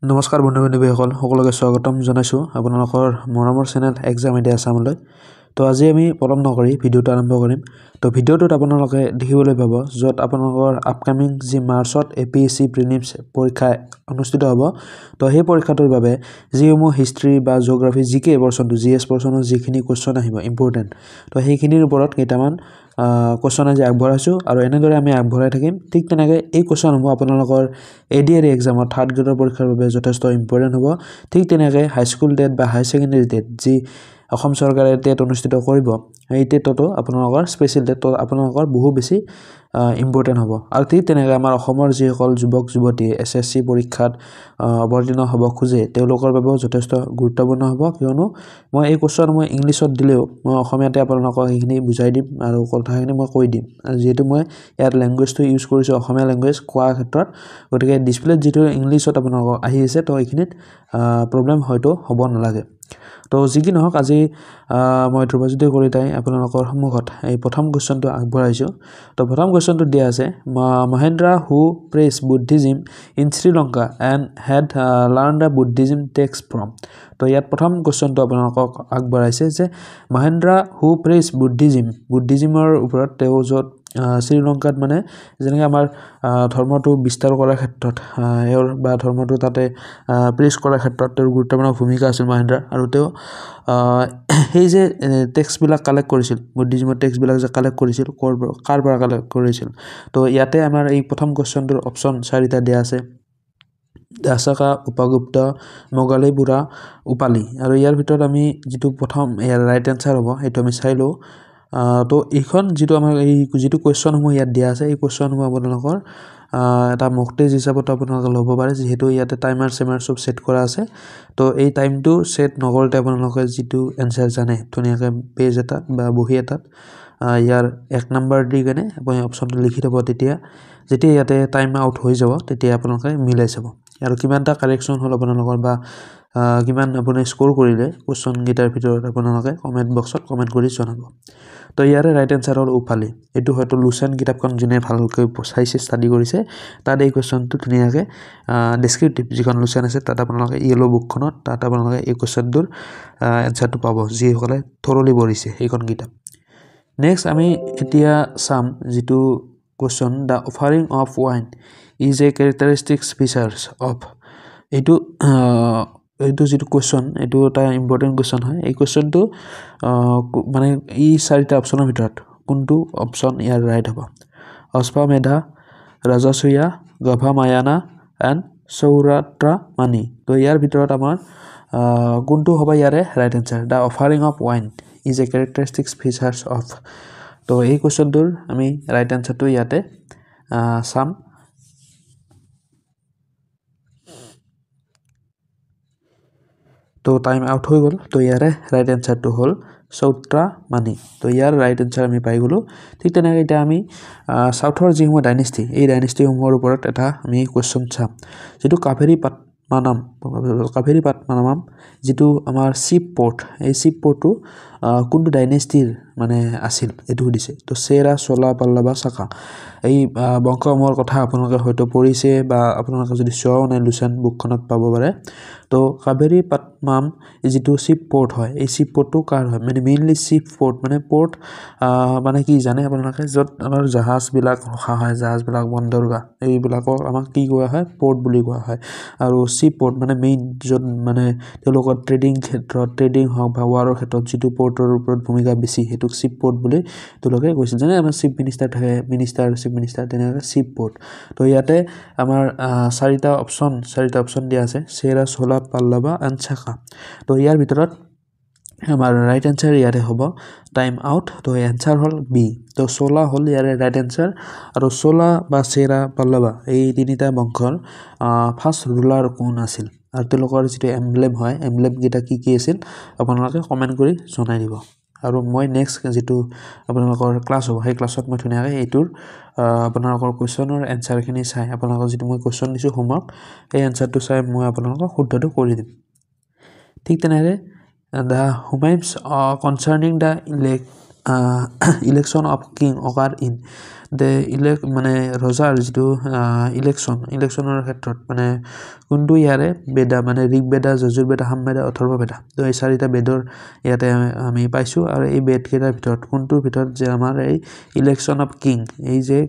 নমস্কাৰ বন্ধু-বান্ধৱীসকল সকলোকে স্বাগতম জনাইছোঁ আপোনালোকৰ মৰমৰ চেনেল এক্সাম আইডিয়া আসামলৈ। তো আজি আমি পলম নকৰি ভিডিঅ'টো আৰম্ভ কৰিম। তো ভিডিঅ'টোত আপোনালোকে দেখিবলৈ পাব য'ত আপোনালোকৰ আপকামিং যি মাৰ্চত APSC প্ৰিলিমছ পৰীক্ষা অনুষ্ঠিত হ'ব। তো সেই পৰীক্ষাটোৰ বাবে যিসমূহ হিষ্ট্ৰী বা জিঅ'গ্ৰাফি জিকে পৰ্চনটো GS পৰ্চনৰ যিখিনি কুৱেশ্যন আহিব ইম্পৰ্টেণ্ট, তো সেইখিনিৰ ওপৰত কেইটামান কুৱেশ্যন আজি আগবঢ়াইছোঁ আৰু এনেদৰে আমি আগবঢ়াই থাকিম। ঠিক তেনেকৈ এই কুৱেশ্যনসমূহ আপোনালোকৰ ADR এক্সামত 3rd গ্ৰেডৰ পৰীক্ষাৰ বাবে যথেষ্ট ইম্পৰ্টেণ্ট হ'ব। ঠিক তেনেকৈ হাইস্কুল টেট বা হাই ছেকেণ্ডেৰী টেট যি অসম চৰকাৰে টেট অনুষ্ঠিত কৰিব, এই টেটতো আপোনালোকৰ স্পেচিয়েল টেট আপোনালোকৰ বহু বেছি ইম্পৰ্টেণ্ট হ'ব। আৰু ঠিক তেনেকৈ আমাৰ অসমৰ যিসকল যুৱক যুৱতী SSC পৰীক্ষাত অৱতীৰ্ণ হ'ব খোজে তেওঁলোকৰ বাবেও যথেষ্ট গুৰুত্বপূৰ্ণ হ'ব, কিয়নো মই এই কুৱেশ্যন মই ইংলিছত দিলেও মই অসমীয়াতে আপোনালোকক সেইখিনি বুজাই দিম আৰু কথাখিনি মই কৈ দিম। যিহেতু মই ইয়াত লেংগুৱেজটো ইউজ কৰিছোঁ অসমীয়া লেংগুৱেজ কোৱাৰ ক্ষেত্ৰত, গতিকে ডিছপ্লেত যিটো ইংলিছত আপোনালোকক আহি আছে তো এইখিনিত প্ৰব্লেম হয়তো হ'ব নালাগে। তো যি কি নহওক আজি মই ধ্ৰুৱজ্যোতি কলিতাই আপোনালোকৰ সন্মুখত এই প্ৰথম কুৱেশ্যনটো আগবঢ়াইছোঁ। তো প্ৰথম কুৱেশ্যনটো দিয়া আছে Mahendra who preached Buddhism in Sri Lanka and had learnt the Buddhism text from. তো ইয়াত প্ৰথম কুৱেশ্যনটো আপোনালোকক আগবঢ়াইছে যে মহেন্দ্ৰ হু প্ৰেছ বুদ্ধিজিমৰ ওপৰত তেওঁ য'ত শ্ৰীলংকাত মানে যেনেকৈ আমাৰ ধৰ্মটো বিস্তাৰ কৰাৰ ক্ষেত্ৰত বা ধৰ্মটো তাতে প্ৰেছ কৰাৰ ক্ষেত্ৰত তেওঁৰ গুৰুত্বপূৰ্ণ ভূমিকা আছিল মহেন্দ্ৰাৰ। আৰু তেওঁ সেই যে টেক্সটবিলাক কালেক্ট কৰিছিল, বুদ্ধিজিমৰ টেক্সটবিলাক যে কালেক্ট কৰিছিল কাৰ পৰা কালেক্ট কৰিছিল। তো ইয়াতে আমাৰ এই প্ৰথম কুৱেশ্যনটোৰ অপশ্যন 4টা দিয়া আছে: দাসকা, উপগুপ্ত, মোগলীপুৰা, উপালি। আৰু ইয়াৰ ভিতৰত আমি যিটো প্ৰথম ইয়াৰ ৰাইট এনচাৰ হ'ব সেইটো আমি চাই লওঁ। তো এইখন যিটো আমাৰ এই যিটো কুৱেশ্যনসমূহ ইয়াত দিয়া আছে এই কুৱেশ্যনসমূহ আপোনালোকৰ এটা মক টেষ্ট হিচাপত আপোনালোকে ল'ব পাৰে, যিহেতু ইয়াতে টাইমাৰ চেমাৰ চব ছেট কৰা আছে। তো এই টাইমটো ছেট নকৰোঁতে আপোনালোকে যিটো এনচাৰ জানে ধুনীয়াকৈ পেজ এটাত বা বহী এটাত ইয়াৰ 1 নম্বৰ দি কেনে আপুনি অপশ্যনটো লিখি থ'ব। তেতিয়া যেতিয়া ইয়াতে টাইম আউট হৈ যাব তেতিয়া আপোনালোকে মিলাই চাব আৰু কিমানটা কাৰেকশ্যন হ'ল আপোনালোকৰ বা কিমান আপুনি স্ক'ৰ কৰিলে কুৱেশ্যনকেইটাৰ ভিতৰত আপোনালোকে কমেণ্ট বক্সত কমেণ্ট কৰি জনাব। তো ইয়াৰে ৰাইট এনচাৰ হ'ল উপালি। এইটো হয়তো লুচেন কিতাপখন যোনে ভালকৈ চাইছে ষ্টাডি কৰিছে তাত এই কুৱেশ্যনটো ধুনীয়াকৈ ডেছক্ৰিপটিভ যিখন লুচেন আছে তাত আপোনালোকে য়েল' বুকখনত তাত আপোনালোকে এই কুৱেশ্যনটোৰ এনচাৰটো পাব যিসকলে থৰলি পঢ়িছে সেইখন কিতাপ। নেক্সট আমি এতিয়া চাম যিটো question the offering of wine is a characteristics features of. এইটো যিটো কুৱেশ্যন এইটো এটা ইম্পৰ্টেণ্ট কুৱেশ্যন হয়। এই কুৱেশ্যনটো মানে এই 4টা অপশ্যনৰ ভিতৰত কোনটো অপশ্যন ইয়াৰ ৰাইট হ'ব? অশ্বমেধা, ৰাজসূয়া, গভামায়ানা এণ্ড সৌৰাত্ৰামানি। তো ইয়াৰ ভিতৰত আমাৰ কোনটো হ'ব ইয়াৰে right answer? The offering of wine is a characteristics features of. তো এই কুৱেশ্যনটোৰ আমি ৰাইট এনচাৰটো ইয়াতে চাম। তো টাইম আউট হৈ গ'ল। তো ইয়াৰে ৰাইট এনচাৰটো হ'ল সৌৰাত্ৰামানি। তো ইয়াৰ ৰাইট এনচাৰ আমি পাই গ'লোঁ। ঠিক তেনেকৈ এতিয়া আমি চাউথৰ যিসমূহ ডাইনেষ্টি এই ডাইনেষ্টিসমূহৰ ওপৰত এটা আমি কুৱেশ্যন চাম। যিটো কাভেৰী পাটমানাম যিটো আমাৰ চিপ পৰ্ট, এই চিপ পৰ্টটো কোনটো ডাইনেষ্টিৰ মানে আছিল এইটো সুধিছে। তো চেৰা, চোলা, পল্লৱা, চাকা। এই বংশসমূহৰ কথা আপোনালোকে হয়তো পঢ়িছে বা আপোনালোকে যদি চোৱাও নাই লুচেন বুকখনত পাব পাৰে। তো কাভেৰী পাটমানাম যিটো চিপ পৰ্ট হয় এই চিপ পৰ্টটো কাৰ হয়? মানে মেইনলি চিপ পৰ্ট মানে পৰ্ট মানে কি জানে আপোনালোকে? য'ত আমাৰ জাহাজবিলাক ৰখা হয়, জাহাজবিলাক বন্দৰগাহ এইবিলাকক আমাক কি কোৱা হয়? পৰ্ট বুলি কোৱা হয়। আৰু চিপ পৰ্ট মানে মেইন য'ত মানে তেওঁলোকৰ ট্ৰেডিং হওক বা ৱাৰৰ ক্ষেত্ৰত যিটো পৰ্টৰ ওপৰত ভূমিকা বেছি সেইটোক চিপ পৰ্ট বুলি তেওঁলোকে কৈছিল। যেনে আমাৰ চিফ মিনিষ্টাৰ থাকে, চিফ মিনিষ্টাৰ তেনেকৈ চিপ পৰ্ট। তো ইয়াতে আমাৰ 4টা অপশ্যন দিয়া আছে: চেৰা, চোলা, পল্লৱা এণ্ড চাকা। তো ইয়াৰ ভিতৰত আমাৰ ৰাইট এনচাৰ ইয়াতে হ'ব টাইম আউট। তো এনচাৰ হ'ল বি। তো চোলা হ'ল ইয়াৰে ৰাইট এনচাৰ। আৰু চোলা বা চেৰা, পল্লৱা এই 3টা বংশৰ ফাৰ্ষ্ট ৰুলাৰ কোন আছিল আৰু তেওঁলোকৰ যিটো এমব্লেম হয় এমব্লেমকেইটা কি আছিল আপোনালোকে কমেণ্ট কৰি জনাই দিব। আৰু মই নেক্সট যিটো আপোনালোকৰ ক্লাছ হ'ব সেই ক্লাছত মই ধুনীয়াকৈ এইটোৰ আপোনালোকৰ কুৱেশ্যনৰ এনচাৰখিনি চাই আপোনালোকক যিটো মই কুৱেশ্যন দিছোঁ হোমৱৰ্ক সেই এনচাৰটো চাই মই আপোনালোকক শুদ্ধটো কৰি দিম। ঠিক তেনেকৈ the hymns concerning the election of king occur in the মানে ৰজাৰ যিটো ইলেকশ্যনৰ ক্ষেত্ৰত মানে কোনটো ইয়াৰে বেদা মানে ঋগ বেদা যজুৰ বেদা সামবেদা অথৰ্ব বেদা তো এই চাৰিটা বেদৰ ইয়াতে আমি পাইছোঁ আৰু এই বেদকেইটাৰ ভিতৰত কোনটোৰ ভিতৰত যে আমাৰ এই ইলেকশ্যন অফ কিং এই যে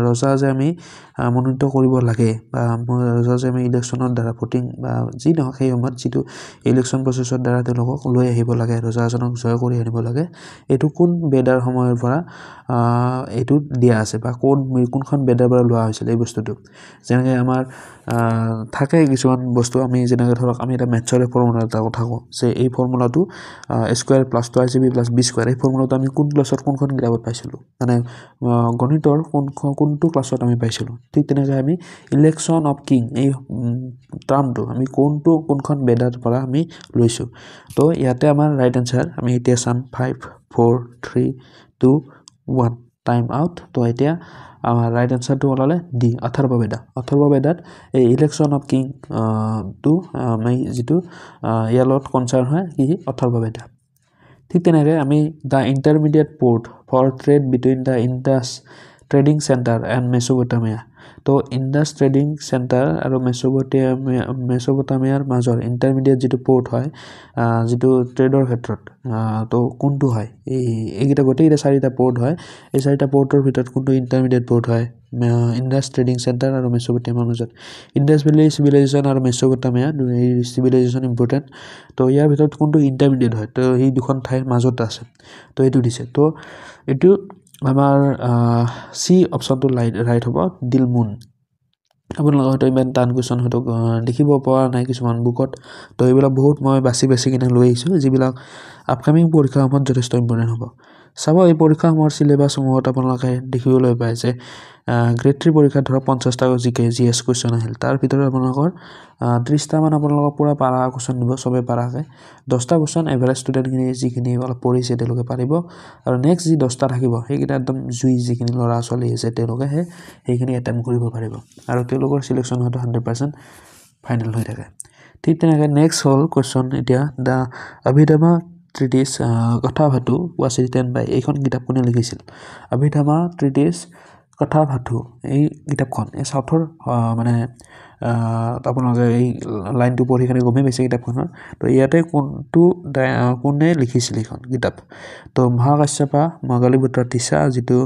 ৰজা যে আমি মনোনীত কৰিব লাগে বা ৰজা যে আমি ইলেকশ্যনৰ দ্বাৰা ভোটিং বা যি নহওক সেই সময়ত যিটো ইলেকশ্যন প্ৰচেছৰ দ্বাৰা তেওঁলোকক লৈ আহিব লাগে ৰজা এজনক জয় কৰি আনিব লাগে এইটো কোন বেদাৰ সময়ৰ পৰা এইটো দিয়া আছে বা কোনখন বেদাৰ পৰা লোৱা হৈছিল এই বস্তুটো যেনেকৈ আমাৰ থাকে কিছুমান বস্তু আমি যেনেকৈ ধৰক আমি এটা মেথছৰে ফৰ্মুলা এটা কথা কওঁ যে এই ফৰ্মুলাটো square plus 2ac plus b square এই ফৰ্মুলাটো আমি কোন ক্লাছত কোনখন কিতাপত পাইছিলোঁ মানে গণিতৰ কোনটো ক্লাছত আমি পাইছিলোঁ ঠিক তেনেকৈ আমি ইলেকশ্যন অফ কিং এই টাৰ্মটো আমি কোনখন বেদাৰ পৰা আমি লৈছোঁ তো ইয়াতে আমাৰ ৰাইট এনচাৰ আমি এতিয়া চাম 5 4 3 2 1 টাইম আউট তো এতিয়া আমাৰ ৰাইট এনচাৰটো ওলালে ডি অথৰ্ব বেদাত এই ইলেকশ্যন অফ কিং টো আমি যিটো ইয়াৰ লগত কনচাৰ্ন হয় কি অথৰ্ব বেদা ঠিক তেনেকৈ আমি the intermediate port for trade between the Indus trading centre and Mesopotamia তো ইণ্ডাছ ট্ৰেডিং চেণ্টাৰ আৰু মেচ'পটামিয়াৰ মাজৰ ইণ্টাৰমিডিয়েট যিটো পোৰ্ট হয় যিটো ট্ৰেডৰ ক্ষেত্ৰত তো কোনটো হয় এইকেইটা গোটেইকেইটা চাৰিটা পোৰ্ট হয় এই চাৰিটা পোৰ্টৰ ভিতৰত কোনটো ইণ্টাৰমিডিয়েট পোৰ্ট হয় ইণ্ডাছ ট্ৰেডিং চেণ্টাৰ আৰু মেচ'পটামিয়াৰ মাজত ইণ্ডাছ ভেলী চিভিলাইজেশ্যন আৰু মেচ'পটামিয়া এই চিভিলাইজেশ্যন ইম্পৰ্টেণ্ট তো ইয়াৰ ভিতৰত কোনটো ইণ্টাৰমিডিয়েট হয় তো এই দুখন ঠাইৰ মাজত আছে তো এইটো দিছে তো এইটো আমাৰ চি অপশ্যনটো ৰাইট হ'ব দিলমুন আপোনালোকে হয়তো ইমান টান কুৱেশ্যন হয়তো দেখিব পৰা নাই কিছুমান বুকত তো এইবিলাক বহুত মই বাছি কিনে লৈ আহিছোঁ যিবিলাক আপকামিং পৰীক্ষাসমূহত যথেষ্ট ইম্পৰ্টেণ্ট হ'ব চাব এই পৰীক্ষাসমূহৰ চিলেবাছসমূহত আপোনালোকে দেখিবলৈ পায় যে গ্ৰেড 3 পৰীক্ষাত ধৰক 50টা জিএছ কুৱেশ্যন আহিল তাৰ ভিতৰত আপোনালোকৰ 30টামান আপোনালোকক পূৰা পাৰা কুৱেশ্যন দিব চবে পাৰাকৈ 10টা কুৱেশ্যন এভাৰেজ ষ্টুডেণ্টখিনি যিখিনি অলপ পঢ়িছে তেওঁলোকে পাৰিব আৰু নেক্সট যি 10টা থাকিব সেইকেইটা একদম যিখিনি ল'ৰা ছোৱালী আছে তেওঁলোকে সেইখিনি এটেম্প কৰিব পাৰিব আৰু তেওঁলোকৰ চিলেকশ্যন হয়তো 100% ফাইনেল হৈ থাকে ঠিক তেনেকৈ নেক্সট হ'ল কুৱেশ্যন এতিয়া দ্য অভিধামা ট্ৰিটিছ কথাভাটু ৱাজ ৰিটেন বাই এইখন কিতাপ কোনে লিখিছিল অভিধামা ট্ৰিটিছ কথাভাটু এই কিতাপখন এই চাউথৰ মানে আপোনালোকে এই লাইনটো পঢ়ি কিনে গমেই পাইছে কিতাপখনৰ তো ইয়াতে কোনে লিখিছিল এইখন কিতাপ তো মহাকাশ্যপা মগালিপুত্ৰ তিছা যিটো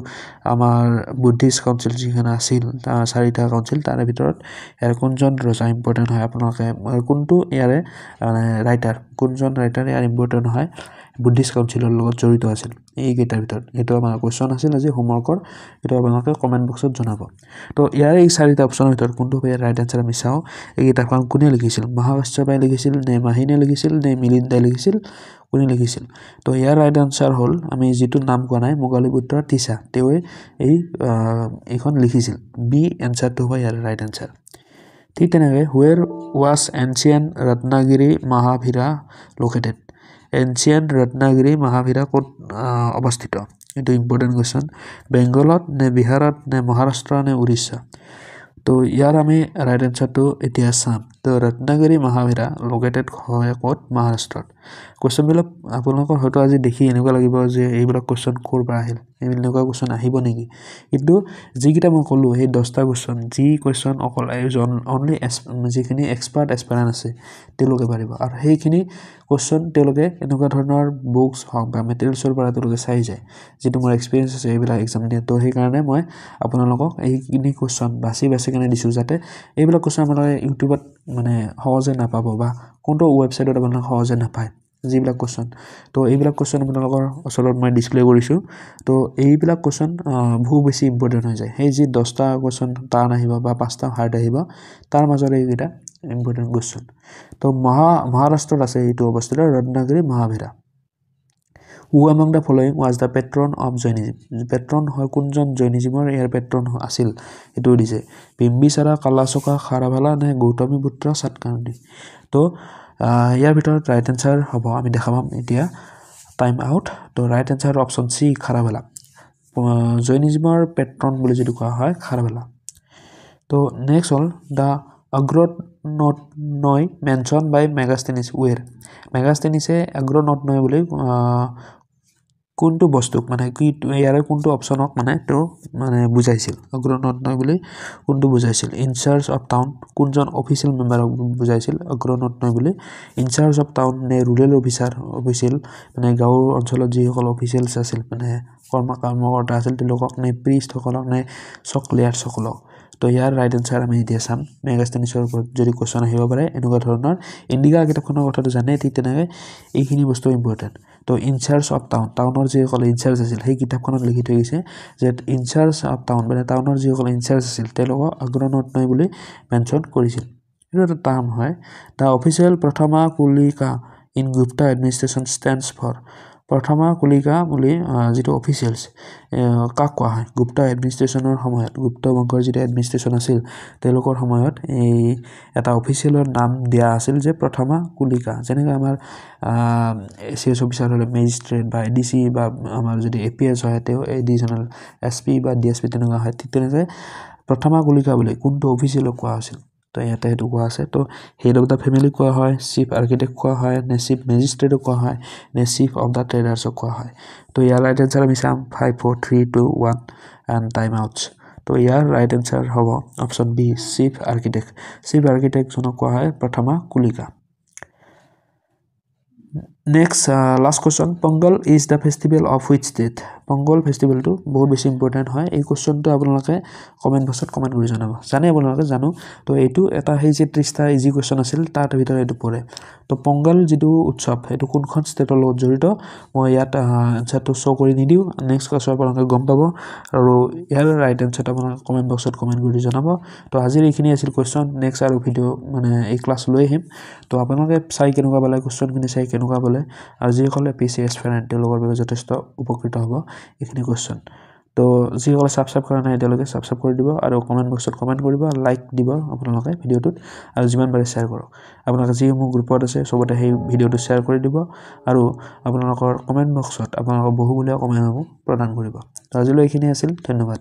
আমাৰ বুদ্ধিষ্ট কাউন্সিল যিখন আছিল চাৰিটা কাউন্সিল তাৰে ভিতৰত ইয়াৰ কোনজন ৰজা ইম্পৰ্টেণ্ট হয় আপোনালোকে কোনটো ইয়াৰে মানে কোনজন ৰাইটাৰ ইয়াৰ ইম্পৰ্টেণ্ট হয় বুদ্ধিষ্ট কাউন্সিলৰ লগত জড়িত আছিল এইকেইটাৰ ভিতৰত এইটো আমাৰ কুৱেশ্যন আছিল আজি হোমৱৰ্কৰ এইটো আপোনালোকে কমেণ্ট বক্সত জনাব তো ইয়াৰে এই চাৰিটা অপশ্যনৰ ভিতৰত কোনটো ইয়াৰ ৰাইট এনচাৰ আমি চাওঁ এই কিতাপখন কোনে লিখিছিল মহাকাশ্যপাই লিখিছিল নে মাহিনে লিখিছিল নে মিলিন্দাই লিখিছিল কোনে লিখিছিল তো ইয়াৰ ৰাইট এনচাৰ হ'ল আমি যিটো নাম কোৱা নাই মগালিপুত্ৰ তিছা তেওঁৱে এইখন লিখিছিল বি এনচাৰটো হ'ব ইয়াৰ ৰাইট এনচাৰ ঠিক তেনেকৈ where was ancient Ratnagiri Mahavihara located ancient Ratnagiri Mahavihara ক'ত অৱস্থিত এইটো ইম্পৰ্টেণ্ট কুৱেশ্যন বেংগলত নে বিহাৰত নে মহাৰাষ্ট্ৰ নে উৰিষ্যা তো ইয়াৰ আমি ৰাইট এনচাৰটো এতিয়া চাম তো ৰত্নাগিৰি মহাভিৰা লোকেটেড হয় ক'ত মহাৰাষ্ট্ৰত কুৱেশ্যনবিলাক আপোনালোকৰ হয়তো আজি দেখি এনেকুৱা লাগিব যে এইবিলাক কুৱেশ্যন ক'ৰ পৰা আহিল এনেকুৱা কুৱেশ্যন আহিব নেকি কিন্তু যিকেইটা মই ক'লোঁ সেই 10টা কুৱেশ্যন যি কুৱেশ্যন অকল অনলি যিখিনি এক্সপাৰ্ট এছপাৰেণ্ট আছে তেওঁলোকে পাৰিব আৰু সেইখিনি কুৱেশ্যন তেওঁলোকে এনেকুৱা ধৰণৰ বুকছ হওক বা মেটেৰিয়েলছৰ পৰা তেওঁলোকে চাই যায় যিটো মোৰ এক্সপিৰিয়েঞ্চ আছে এইবিলাক এক্সাম দিয়া তো সেইকাৰণে মই আপোনালোকক এইখিনি কুৱেশ্যন বাছি কিনে দিছোঁ যাতে এইবিলাক কুৱেশ্যন আপোনালোকে ইউটিউবত মানে সহজে নাপাব বা কোনটো ৱেবছাইটত আপোনালোকে সহজে নাপায় যিবিলাক কুৱেশ্যন তো এইবিলাক কুৱেশ্যন আপোনালোকৰ ওচৰত মই ডিছপ্লে কৰিছোঁ তো এইবিলাক কুৱেশ্যন বহু বেছি ইম্পৰ্টেণ্ট হৈ যায় সেই যি 10টা কুৱেশ্যন টান আহিব বা 5টা হাৰ্ড আহিব তাৰ মাজত এইকেইটা ইম্পৰ্টেণ্ট কুৱেশ্যন তো মহাৰাষ্ট্ৰত আছে এইটো অৱস্থিত Ratnagiri Mahavihara who among the following was the patron of Jainism patron হয় কোনজন জৈনিজিমৰ ইয়াৰ পেট্ৰন আছিল এইটো দিছে বিম্বিচাৰা কালাচোকা খাৰাভালা নে গৌতমীপুত্ৰ সাতকাৰ্ণী তো ইয়াৰ ভিতৰত ৰাইট এনচাৰ হ'ব আমি দেখা পাম এতিয়া টাইম আউট তো right answer option C Kharavela জৈনিজিমৰ পেট্ৰন বুলি যিটো কোৱা হয় খাৰাভালা তো নেক্সট হ'ল দ্য অগ্ৰনয় মেনশ্যন বাই মেগাষ্টেনিছ ৱেৰ মেগাষ্টেনিছে অগ্ৰনয় বুলি কোনটো বস্তুক মানে কি ইয়াৰে কোনটো অপচনক মানে তো মানে বুজাইছিল অগ্ৰণত নয় বুলি কোনটো বুজাইছিল ইনচাৰ্জ অফ টাউন কোনজন অফিচিয়েল মেম্বাৰক বুজাইছিল অগ্ৰণত নয় বুলি ইনচাৰ্জ অফ টাউন নে ৰুৰেল অফিচিয়েল মানে গাঁৱৰ অঞ্চলত যিসকল অফিচিয়েলছ আছিল মানে কৰ্মকৰ্তা আছিল তেওঁলোকক নে প্ৰিষ্টসকলক নে চকলিয়াৰসকলক তো ইয়াৰ ৰাইট আনসাৰ আমি এতিয়া চাম মেগাস্টেনিছৰ ওপৰত যদি কোৱেশ্চন আহিব পাৰে এনেকুৱা ধৰণৰ ইণ্ডিকা কিতাপখনৰ কথাটো জানে ঠিক তেনেকৈ এইখিনি বস্তু ইম্পৰ্টেণ্ট তো ইনচাৰ্জ অফ টাউনৰ যিসকল ইনচাৰ্জ আছিল সেই কিতাপখনত লিখি থৈ গৈছে যে ইনচাৰ্জ অফ টাউন মানে টাউনৰ যিসকল ইনচাৰ্জ আছিল তেওঁলোকক অগ্ৰণত নয় বুলি মেনশ্যন কৰিছিল এইটো এটা টাৰ্ম হয় the official Prathama Kulika in Gupta administration stands for Prathama Kulika বুলি যিটো অফিচিয়েলছ কাক কোৱা হয় গুপ্তা এডমিনিষ্ট্ৰেশ্যনৰ সময়ত গুপ্ত বংশৰ যিটো এডমিনিষ্ট্ৰেশ্যন আছিল তেওঁলোকৰ সময়ত এই এটা অফিচিয়েলৰ নাম দিয়া আছিল যে প্ৰথমা কুলিকা যেনেকৈ আমাৰ এচিএছ অফিচাৰ হ'লে মেজিষ্ট্ৰেট বা এডিচি বা আমাৰ যদি এপিএছ হয় তেওঁ এডিচনেল এছপি বা ডিএছপি তেনেকুৱা হয় ঠিক তেনেকৈ প্ৰথমা কুলিকা বুলি কোনটো অফিচিয়েলক কোৱা হৈছিল তো ইয়াতে এইটো কোৱা আছে তো হেড অফ দ্য ফেমিলি কোৱা হয় চিফ আৰ্কিটেক্ট কোৱা হয় নে চিফ মেজিষ্ট্ৰেটক কোৱা হয় নে চিফ অফ দ্য ট্ৰেডাৰ্ছক কোৱা হয় তো ইয়াৰ ৰাইট এনচাৰ আমি চাম 5 4 3 2 1 এণ্ড টাইম আউটছ তো ইয়াৰ ৰাইট এনচাৰ হ'ব অপশ্যন বি চিফ আৰ্কিটেক্টজনক কোৱা হয় প্ৰথমা কুলিকা next last question Pongal is the festival of which state Pongal ফেষ্টিভেলটো বহুত বেছি ইম্পৰ্টেণ্ট হয় এই কোৱেশ্চনটো আপোনালোকে কমেণ্ট বক্সত কমেণ্ট কৰি জনাব জানে আপোনালোকে জানো তো এইটো এটা সেই যে 30টা ইজি কোৱেশ্চন আছিল তাৰ ভিতৰত এইটো পৰে তো পংগল যিটো উৎসৱ সেইটো কোনখন ষ্টেটৰ লগত জড়িত মই ইয়াত এনচাৰটো শ্ব' কৰি নিদিওঁ নেক্সট ক্লাছৰ আপোনালোকে গম পাব আৰু ইয়াৰ ৰাইট এনচাৰটো আপোনালোকে কমেণ্ট বক্সত কমেণ্ট কৰি জনাব তো আজিৰ এইখিনি আছিল কোৱেশ্চন নেক্সট আৰু ভিডিঅ' মানে এই ক্লাছ লৈ আহিম তো আপোনালোকে চাই কেনেকুৱা পালে কোৱেশ্চনখিনি চাই কেনেকুৱা পালে আৰু যিসকলে পিচিএছ ফ্ৰেণ্ড তেওঁলোকৰ বাবে যথেষ্ট উপকৃত হ'ব এইখিনি কোৱেশ্চন তো যিসকলে ছাবস্ক্ৰাইব কৰা নাই তেওঁলোকে ছাবস্ক্ৰাইব কৰি দিব আৰু কমেণ্ট বক্সত কমেণ্ট কৰিব লাইক দিব আপোনালোকে ভিডিঅ'টোত আৰু যিমান পাৰে শ্বেয়াৰ কৰক আপোনালোকে যি মোৰ গ্ৰুপত আছে চবতে সেই ভিডিঅ'টো শ্বেয়াৰ কৰি দিব আৰু আপোনালোকৰ কমেণ্ট বক্সত আপোনালোকৰ বহুমূলীয়া কমেণ্টসমূহ প্ৰদান কৰিব তো আজিলৈ এইখিনি আছিল ধন্যবাদ